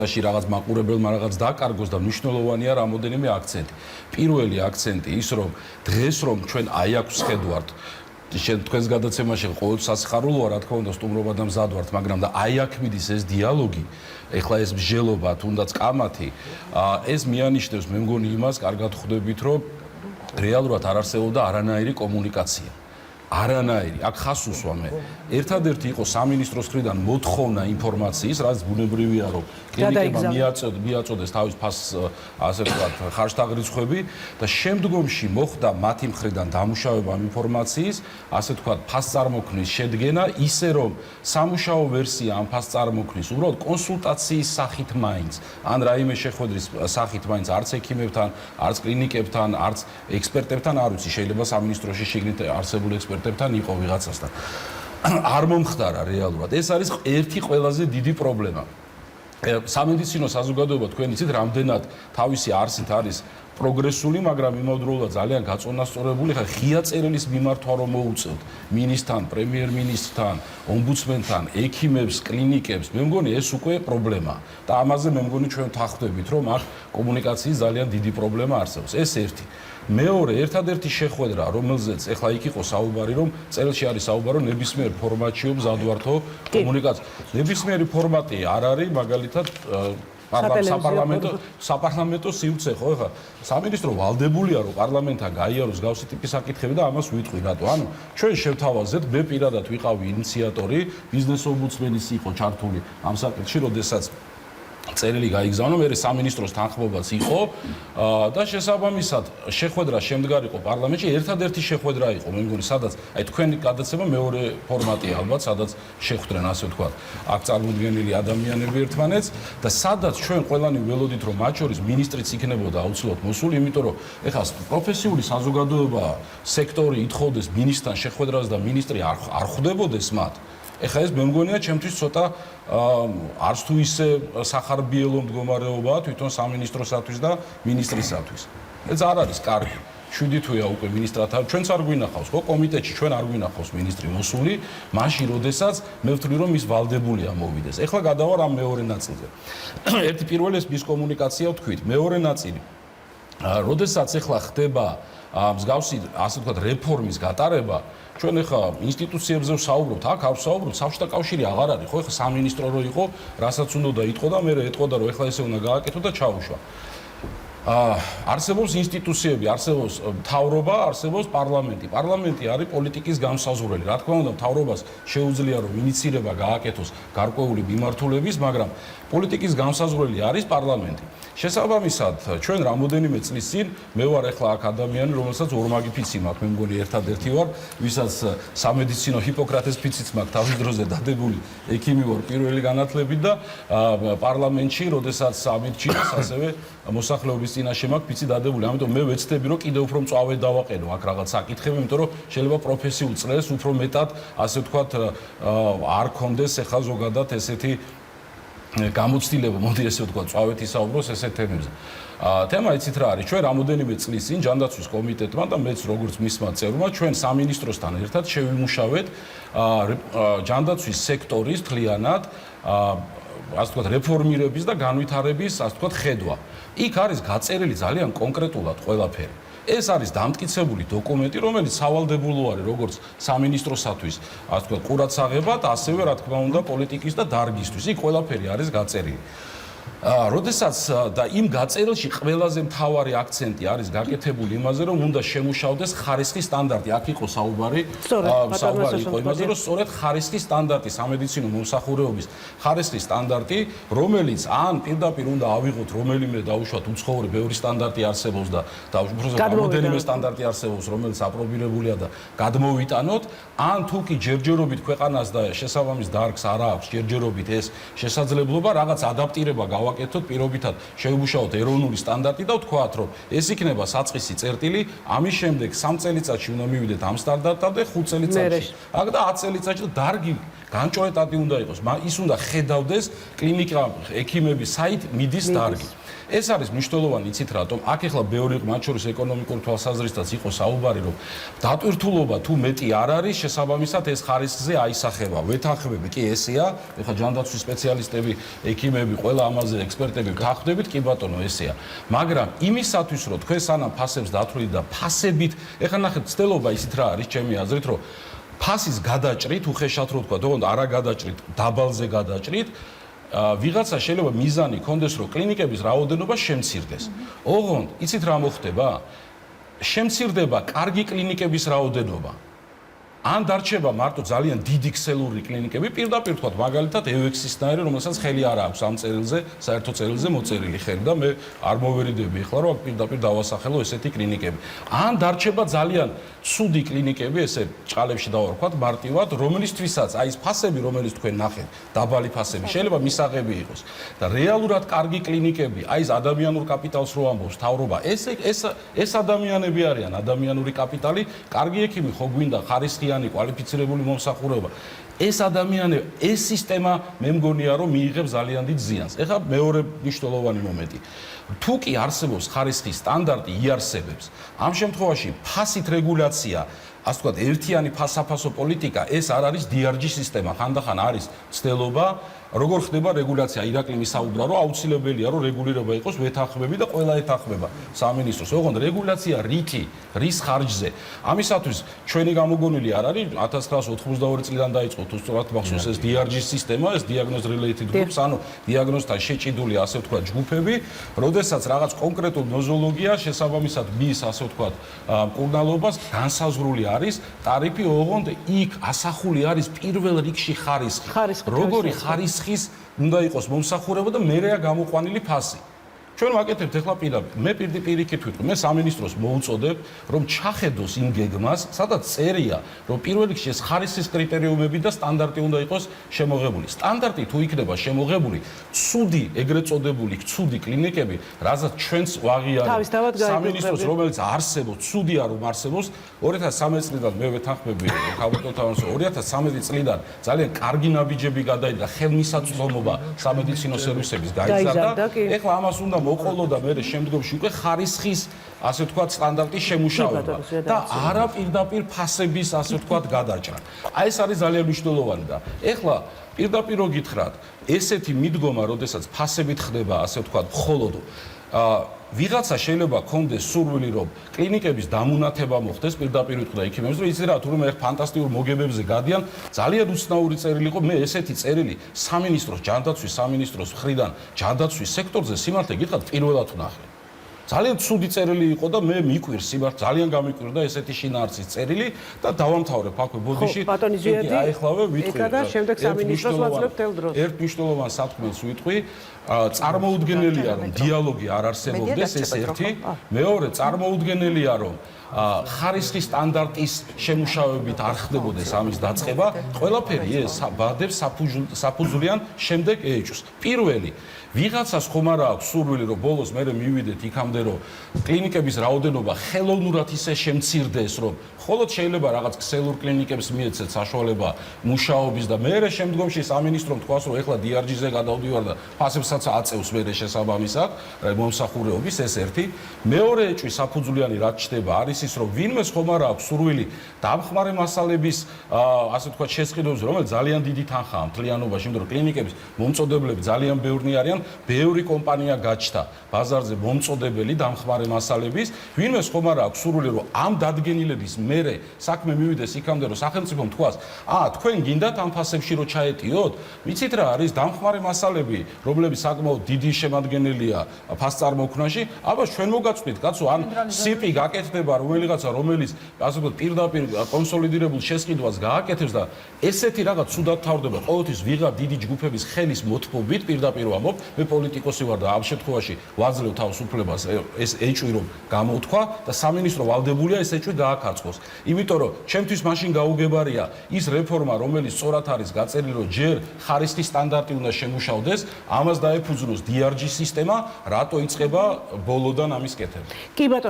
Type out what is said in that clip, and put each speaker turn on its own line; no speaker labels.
რაღაც მაყურებელმა რაღაც დაკარგოს და მნიშვნელოვანია რამოდენიმე აქცენტი. პირველი აქცენტი ის რომ დღეს რომ ჩვენ აი აქვს ხედავთ თქვენს გადაცემაში ყოველთვის სასიხარულოა რა თქმა უნდა სტუმრობა და მზად ვართ მაგრამ და აი აქ მიდის ეს დიალოგი ეხლა ეს მსჯელობა თუნდაც კამათი ეს მიანიშნებს მე მგონი იმას კარგად ხვდებით რომ რეალურად არ არსებობდა არანაირი კომუნიკაცია არანაირი აქ ხას უსვამე ერთადერთი იყო სამინისტროს მხრიდან მოთხოვნა ინფორმაციის რაც ბუნებრივია რომ კლინიკებმა მიაწოდეს თავის ფასს ასე ვთქვათ ხარჯთაღრიცხვები და შემდგომში მოხდა მათი მხრიდან დამუშავება ინფორმაციის ასე ვთქვათ ფასწარმოქმნის შედგენა ისე რომ სამუშაო ვერსია ამ ფასწარმოქმნის უბრალოდ კონსულტაციის სახით მაინც ან რაიმე შეხვედრის სახით მაინც არც ექიმებთან არც კლინიკებთან არც ექსპერტებთან არ ვიცი შეიძლება სამინისტროში შიგნით არსებული ექსპერტებთან იყო ვიღაცასთან არ მომხდარა რეალურად ეს არის ერთი ყველაზე დიდი პრობლემა სამედიცინო საზოგადოება თქვენ იცით რამდენად თავისი არსით არის პროგრესული, მაგრამ იმავდროულად ძალიან გაწონასწორებული, ხა ღია წერილის მიმართვა რომ მოუწევთ მინისტრთან, პრემიერ-მინისტრთან, ომბუდსმენთან, ექიმებს, კლინიკებს, მე მგონი ეს უკვე პრობლემაა. და ამაზე მე მგონი ჩვენ ვთანხმდებით, რომ აქ კომუნიკაციის ძალიან დიდი პრობლემა არსებობს. ეს ერთი. მეორე, ერთადერთი შეხვედრა, რომელზეც ახლა იქ იყო საუბარი, რომ წელში არის საუბარი, რომ ნებისმიერ ფორმატში მზადვართო კომუნიკაცია. ნებისმიერი ფორმატი არ არის, მაგალითად საპარლამენტო სივრცე ხო ხა სამინისტრო ვალდებულია რომ პარლამენტთან გაიაროს გავსი ტიპის საკითხები და ამას ვიტყვი რატო ანუ ჩვენ შევთავაზეთ მე პირადად ვიყავი ინიციატორი ბიზნეს ომბუდსმენის იყო ჩართული ამ საკითხში როდესაც წერილი გაიგზავნა მე სამინისტროს თანხმობაც იყო და შესაბამისად შეხვედრა შემდგარიყო პარლამენტში ერთადერთი შეხვედრა იყო მე მგონი სადაც აი თქვენი გადაცემა მეორე ფორმატია ალბათ სადაც შეხვდნენ ასე ვთქვათ აქ წარმოდგენილი ადამიანები ერთმანეთს და სადაც ჩვენ ყველანი ველოდით რომ მათ შორის მინისტრიც იქნებოდა აუცილებლად მოსული იმიტომ რომ ეხლა პროფესიული საზოგადოება სექტორი ითხოვდეს მინისტრთან შეხვედრას და მინისტრი არ ხვდებოდეს მათ ეხლა ეს მე მგონია ჩემთვის ცოტა არც თუ ისე სახარბიელო მდგომარეობაა თვითონ სამინისტროსათვის და მინისტრისათვის. ეს არ არის კარგი. 7 თვეა უკვე მინისტრათან ჩვენც არ გვინახავს ხო კომიტეტში ჩვენ არ გვინახავს მინისტრი მოსული მაშინ როდესაც მე ვთვლი რომ ის ვალდებულია მოვიდეს. ეხლა გადავარ ამ მეორე ნაწილზე. ერთი პირველი ეს მისკომუნიკაცია ვთქვით. მეორე ნაწილი. როდესაც ეხლა ხდება მსგავსი ასე ვთქვათ რეფორმის გატარება ჩვენ ახლა ინსტიტუციებზე ვსაუბრობთ, აქ არ ვსაუბრობთ, საბჭოთა კავშირი აღარ არის, ხო, ახლა სამინისტრო რო იყო, რასაც უნდა იტყო და მე ეტყოდა რომ ახლა ესე უნდა გააკეთო და ჩაუშვა. არსებობს ინსტიტუციები, არსებობს მთავრობა, არსებობს პარლამენტი. პარლამენტი არის პოლიტიკის განსაზღვრელი. რა თქმა უნდა, მთავრობას შეუძლია რომ ინიცირება გააკეთოს გარკვეული მიმართულების, მაგრამ პოლიტიკის განსაზღვრელი არის პარლამენტი. შესაბამისად, ჩვენ რამოდენიმე წლის წინ მე ვარ ახლა აქ ადამიანი, რომელსაც ორმაგი ფიცი მაქვს, მე მგონი ერთადერთი ვარ, ვისაც სამედიცინო ჰიპოკრატეს ფიციც მაქვს თავის დროზე დადებული ექიმი ვარ პირველი განათლებით და პარლამენტში, როდესაც ამირჩიეს, ასევე მოსახლეობის წინაშე მაქვს ფიცი დადებული. ამიტომ მე ვეცდები რომ კიდევ უფრო მწვავედ დავაყენო აქ რაღაც საკითხები, იმიტომ რომ შეიძლება პროფესიულ წრეს უფრო მეტად, ასე ვთქვათ, არ კონდეს ახლა ზოგადად ესეთი გამოცდილება, მოდი ესე ვთქვათ, წავით ისაუბროს ესეთ თემებზე. თემა იცით რა არის? ჩვენ რამოდენიმე წლის წინ ჯანდაცვის კომიტეტმა და მეც როგორც მისმა წევრმა ჩვენ სამინისტროსთან ერთად შევიმუშავეთ ჯანდაცვის სექტორის მთლიანად ასე ვთქვათ, რეფორმირების და განვითარების, ასე ვთქვათ, ხედვა. იქ არის გაწერილი ძალიან კონკრეტულად ყველაფერი. ეს არის დამტკიცებული დოკუმენტი, რომელიც სავალდებულო არის როგორც სამინისტროსათვის, ასე ვთქვათ, ყურადსაღებად, ასევე რა თქმა უნდა, პოლიტიკის და დარგისთვის. იქ ყველაფერი არის გაწერილი. როდესაც და იმ გაწერილში ყველაზე მთავარი აქცენტი არის გაკეთებული იმაზე, რომ უნდა შემუშავდეს ხარისხის სტანდარტი. აქ იყო საუბარი იყო იმაზე, რომ სწორედ ხარისხის სტანდარტი, სამედიცინო მომსახურეობის ხარისხის სტანდარტი, რომელიც ან პირდაპირ უნდა ავიღოთ რომელიმე დაუშვათ უცხოური ბევრი სტანდარტი არსებობს და რამოდენიმე სტანდარტი არსებობს, რომელიც აპრობირებულია და გადმოვიტანოთ, ან თუ კი ჯერჯერობით ქვეყანას და შესაბამის დარგს არ აქვს ჯერჯერობით ეს შესაძლებლობა რაღაც ადაპტირება გავაკეთოთ პირობითად შევიმუშაოთ ეროვნული სტანდარტი და ვთქვათ რომ ეს იქნება საწყისი წერტილი ამის შემდეგ 3 წელიწადში უნდა მივიდეთ ამ სტანდარტამდე 5 წელიწადში აქ და 10 წელიწადში და დარგი განჭოლეტადი უნდა იყოს, ის უნდა ხედავდეს კლინიკა, ექიმების საით მიდის დარგი. ეს არის მნიშვნელოვანი, იცით რატომ? აქ ახლა ბევრი მათ შორის ეკონომიკური თვალსაზრისითაც იყო საუბარი, რომ დატვირთულობა თუ მეტი არ არის, შესაბამისად ეს ხარისხზე აისახება. ვეთანხმები კი ესეა, ეხლა ჯანდაცვის სპეციალისტები, ექიმები, ყველა ამაზე ექსპერტები გახდებით, კი ბატონო, ესეა. მაგრამ იმისათვის, რომ თქვენ სანამ ფასებს დათვლით და ფასებით, ეხლა ნახეთ, ცდელობა ისიც რა არის, ჩემი აზრით, რომ ფასის გადაჭრით, უხეშად რო თქვა, თქო, არა გადაჭრით, დაბალზე გადაჭრით, ვიღაცა შეიძლება მიზანი კონდეს, რომ კლინიკების რაოდენობა შემცირდეს. ოღონდ, იცით რა მოხდება? შემცირდება კარგი კლინიკების რაოდენობა. ან დარჩება მარტო ძალიან დიდი ქსელური კლინიკები, პირდაპირ თქვა, მაგალითად, EUX-ისნაირი, რომელსაც ხელი არ აქვს ამ წერილზე, საერთო წერილზე მოწერილი ხელი და მე არ მოვერიდები ახლა, რომ პირდაპირ დავასახელო ესეთი კლინიკები. ან დარჩება ძალიან ცუდი კლინიკები, ესე ჭყალებში დავარქვათ, მარტივად, რომელისთვისაც აი ეს ფასები, რომელიც თქვენ ნახეთ, დაბალი ფასები, შეიძლება მისაღები იყოს. და რეალურად კარგი კლინიკები, აი ეს ადამიანურ კაპიტალს რო ამბობს მთავრობა, ეს ადამიანები არიან, ადამიანური კაპიტალი, კარგი ექიმი ხო გვინდა, ხარისხიანი, კვალიფიცირებული მომსახურება. ეს ადამიანები, ეს სისტემა მე მგონია, რომ მიიღებს ძალიან დიდ ზიანს. ეხლა მეორე მნიშვნელოვანი მომენტი. თუ კი არსებობს ხარისხის სტანდარტი იარსებებს, ამ შემთხვევაში ფასით რეგულაცია, ასე ვთქვათ, ერთიანი ფასაფასო პოლიტიკა, ეს არ არის DRG სისტემა, ხანდახან არის ცდელობა, როგორ ხდება რეგულაცია. ირაკლი მისაუბრა, რომ აუცილებელია, რომ რეგულირება იყოს ვეთანხმები და ყველა ეთანხმება სამინისტროს. ოღონდ რეგულაცია რითი, რის ხარჯზე? ამისათვის ჩვენი გამოგონილი არ არის 1992 წლიდან დაიწყო, თუ სწორად მახსოვს ეს DRG სისტემა, ეს diagnosis related groups, ანუ დიაგნოზთან შეჭიდული, ასე ვთქვათ, ჯგუფები, როდესაც რაღაც კონკრეტულ ნოზოლოგია შესაბამისად მის, ასე ვთქვათ, მკურნალობას განსაზღვრული არის ტარიფი, ოღონდ იქ ასახული არის პირველ რიგში ხარისხი. როგორი ხარისხი უნდა იყოს მომსახურება და მერეა გამოყვანილი ფასი. ჩვენ ვაკეთებთ ახლა პირდაპირ. მე პირიქით ვიტყვი, მე სამინისტროს მოუწოდებ, რომ ჩახედოს იმ გეგმას, სადაც წერია, რომ პირველ რიგში ეს ხარისხის კრიტერიუმები და სტანდარტი უნდა იყოს შემოღებული. სტანდარტი თუ იქნება შემოღებული, ცუდი, ეგრეთ წოდებული, ცუდი კლინიკები, რაზეც ჩვენც ვაღიარებთ. სამინისტროს, რომელიც არსებობს, ცუდია რომ არსებობს, 2013 წლიდან მე ვეთანხმები, ქალბატონთან 2013 წლიდან ძალიან კარგი ნაბიჯები გადაიდგა, ხელმისაწვდომობა სამედიცინო სერვისების გაიზარდა. ეხლა ამას უნდა მოყოლო და მე შემდგომში უკვე ხარისხის, ასე ვთქვათ, სტანდარტის შემუშავება და არა პირდაპირ ფასების, ასე ვთქვათ, გადაჭრა. აი ეს არის ძალიან მნიშვნელოვანი და ეხლა პირდაპირ რო გითხრათ, ესეთი მიდგომა, როდესაც ფასებით ხდება, ასე ვთქვათ, მხოლოდ ვიღაცა შეიძლება კონდეს სურვილი, რომ კლინიკების დამუნათება მოხდეს, პირდაპირ ვიტყვი და ექიმებს, რომ იცი რა, თურმე ერთ ფანტასტიკურ მოგებებზე გადიან, ძალიან უცნაური წერილი იყო, მე ესეთი წერილი სამინისტროს, ჯანდაცვის სამინისტროს მხრიდან ჯანდაცვის სექტორზე სიმართლე გითხრათ, პირველად ვნახე. ძალიან ცუდი წერილი იყო და მე მიკვირს სიმართლე, ძალიან გამიკვირდა ესეთი შინაარსის წერილი და დავამთავრებ აქვე ბოდიში. აი ეხლავე ვიტყვი.
ეკა და შემდეგ სამინისტროს ვაძლევ თელ დროს.
ერთ მნიშვნელოვან სათქმელს ვიტყვი. წარმოუდგენელია, რომ დიალოგი არ არსებობდეს, ეს ერთი. მეორე, წარმოუდგენელია, რომ ხარისხის სტანდარტის შემუშავებით არ ხდებოდეს ამის დაწყება. ყველაფერი ეს ბადებს საფუძვლიან შემდეგ ეჭვს. პირველი, ვიღაცას ხომ არა აქვს სურვილი, რომ ბოლოს მე მივიდეთ იქამდე, რომ კლინიკების რაოდენობა ხელოვნურად ისე შემცირდეს, რომ მხოლოდ შეიძლება რაღაც ქსელურ კლინიკებს მიეცეთ საშუალება მუშაობის და მე შემდგომში სამინისტრომ თქვას, რომ ეხლა DRG-ზე გადავდივარ და ფასებსაც აწევს მე შესაბამისად მომსახურეობის, ეს ერთი. მეორე ეჭვი საფუძვლიანი რაც ჩდება არის ის, რომ ვინმეს ხომ არა აქვს სურვილი დამხმარე მასალების, ასე ვთქვათ, შესყიდვებზე, რომელიც ძალიან დიდი თანხაა მთლიანობაში, იმიტომ რომ კლინიკების მომწოდებლები ძალიან ბევრნი არიან, ბევრი კომპანია გაჩნდა ბაზარზე მომწოდებელი დამხმარე მასალების, ვინმეს ხომ არა აქვს სურვილი, რომ ამ დადგენილების მერე საქმე მივიდეს იქამდე, რომ სახელმწიფომ თქვას, თქვენ გინდათ ამ ფასებში რო ჩაეტიოთ, ვიცით რა არის დამხმარე მასალები, რომლებიც საკმაოდ დიდი შემადგენელია ფასწარმოქმნაში, აბა ჩვენ მოგაწვდით, კაცო, ან სიპი გაკეთდება რომელიღაცა, რომელიც ასე ვთქვათ, პირდაპირ კონსოლიდირებულ შესყიდვას გააკეთებს და ესეთი რაღაც ცუდად თავდება ყოველთვის ვიღარ დიდი ჯგუფების ხელის მოთმობით, პირდაპირ ვამბობ, მე პოლიტიკოსი ვარ და ამ შემთხვევაში ვაძლევ თავს უფლებას ეს ეჭვი რომ გამოუთქვა და სამინისტრო ვალდებულია ეს ეჭვი გააკარწყოს. იმიტომ რომ ჩემთვის მაშინ გაუგებარია ის რეფორმა, რომელიც სწორად არის გაწერილი, რომ ჯერ ხარისხის სტანდარტი უნდა შემუშავდეს, ამას დაეფუძნოს DRG სისტემა, რატო იწყება ბოლოდან ამის კეთება.
კი ბატონო